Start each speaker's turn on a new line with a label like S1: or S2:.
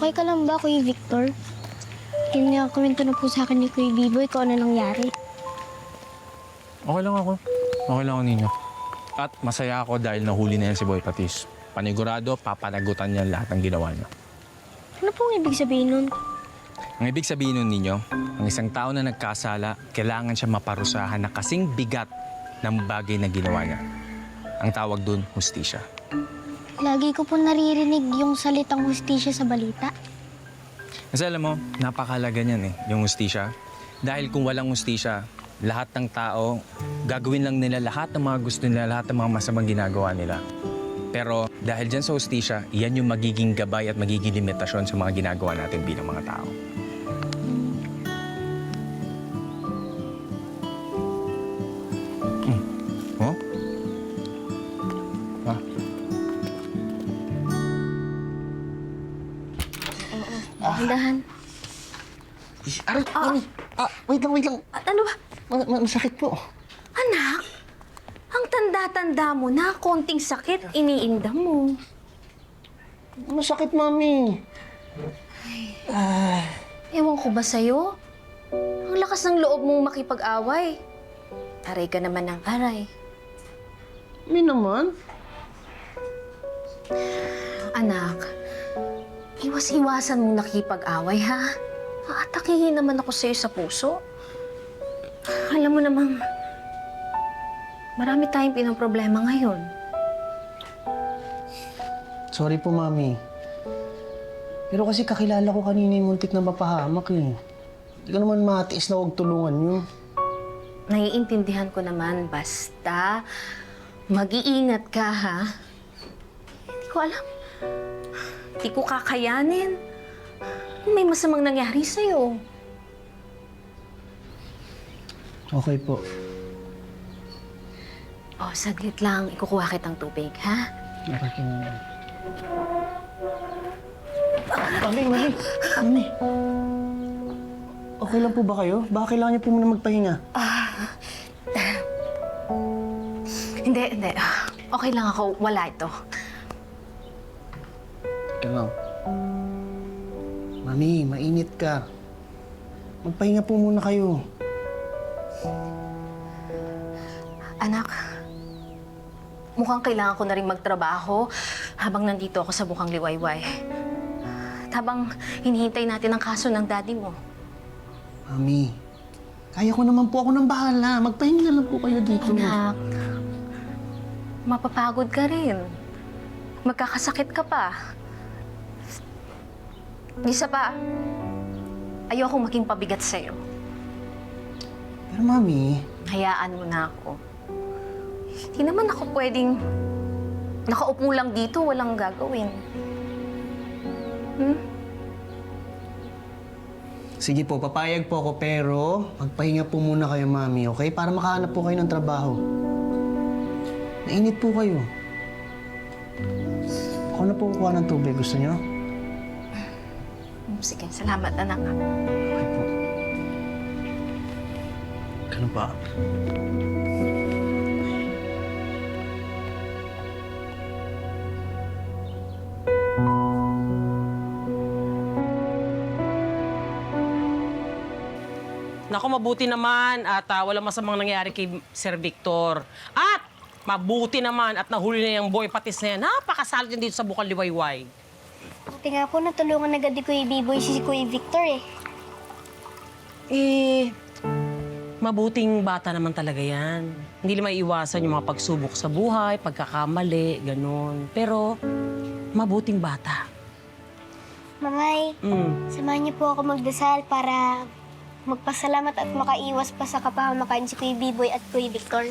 S1: Okay ka lang ba, Kuya Victor? Kwento na po sa akin ni Kuya Biboy kung ano nangyari.
S2: Okay lang ako. Okay lang ako, Nino. At masaya ako dahil nahuli na yan si Boy Patis. Panigurado, papanagutan niya lahat ng ginawa niya.
S1: Ano pong ibig sabihin nun?
S2: Ang ibig sabihin nun, Ninyo, ang isang tao na nagkasala, kailangan siya maparusahan na kasing bigat ng bagay na ginawa niya. Ang tawag dun, hustisya.
S1: Lagi ko po naririnig yung salitang hustisya sa balita.
S2: Kasi alam mo, napakahalaga niyan yung hustisya. Dahil kung walang hustisya, lahat ng tao, gagawin lang nila lahat ng mga gusto nila, lahat ng mga masamang ginagawa nila. Pero dahil dyan sa hustisya, yan yung magiging gabay at magiging limitasyon sa mga ginagawa natin bilang mga tao. Oh? Ah.
S1: Dahan.
S3: Aray, mami. Wait lang.
S4: Ano ba?
S3: Masakit po.
S4: Anak, ang tanda-tanda mo na, konting sakit, iniinda mo.
S3: Masakit, mami.
S4: Ewan ko ba sa'yo? Ang lakas ng loob mong makipag-away. Aray ka naman ng aray.
S3: Mami naman.
S4: Anak, iwas-iwasan mong nakipag-away, ha? Aatakihin naman ako sa'yo sa puso. Alam mo namang, marami tayong pinoproblema ngayon.
S3: Sorry po, mami. Pero kasi kakilala ko kanina yung muntik na mapahamak eh. Hindi ko naman matiis na huwag tulungan yun.
S4: Naiintindihan ko naman, basta mag-iingat ka, ha? Hindi ko alam. Hindi ko kakayanin. May masamang nangyari sa'yo.
S3: Okay po.
S4: Oh, saglit lang. Ikukuha kitang tubig, ha?
S3: Okay, mami. Mami. Okay lang po ba kayo? Baka kailangan niyo po muna magpahinga.
S4: Hindi. Okay lang ako. Wala ito.
S3: Teka lang. Mami, mainit ka. Magpahinga po muna kayo.
S4: Anak, mukhang kailangan ko na rin magtrabaho habang nandito ako sa Bukang Liwayway. At habang hinihintay natin ang kaso ng daddy mo.
S3: Mami, kaya ko naman po. Ako nang bahala. Magpahinga lang po kayo dito.
S4: Anak, mapapagod ka rin. Magkakasakit ka pa. Isa pa, ayoko maging pabigat sa'yo.
S3: Pero mami,
S4: Hayaan mo na ako. Hindi naman ako pwedeng nakaupo lang dito, walang gagawin.
S3: sige po, papayag po ako pero magpahinga po muna kayo, mami, okay? Para makahanap po kayo ng trabaho. Nainit po kayo. Ako na po kukuha ng tubig. Gusto niyo?
S4: Sige, salamat anak.
S3: Okay po. Ganun ba?
S5: Naku, mabuti naman at walang masamang nangyari kay Sir Victor. At mabuti naman at nahuli na yung Boy Patis na yan. Napakasalit yan dito sa Bukang Liwayway.
S1: Buti nga po natulungan agad ni Kuya Biboy si Kuya Victor eh.
S5: Mabuting bata naman talaga yan. Hindi naman maiiwasan yung mga pagsubok sa buhay, pagkakamali, ganun. Pero mabuting bata.
S1: Mamay, samahan niyo po ako magdasal para magpasalamat at makaiwas pa sa kapahamakan si Kuya Biboy at Kuya Victor.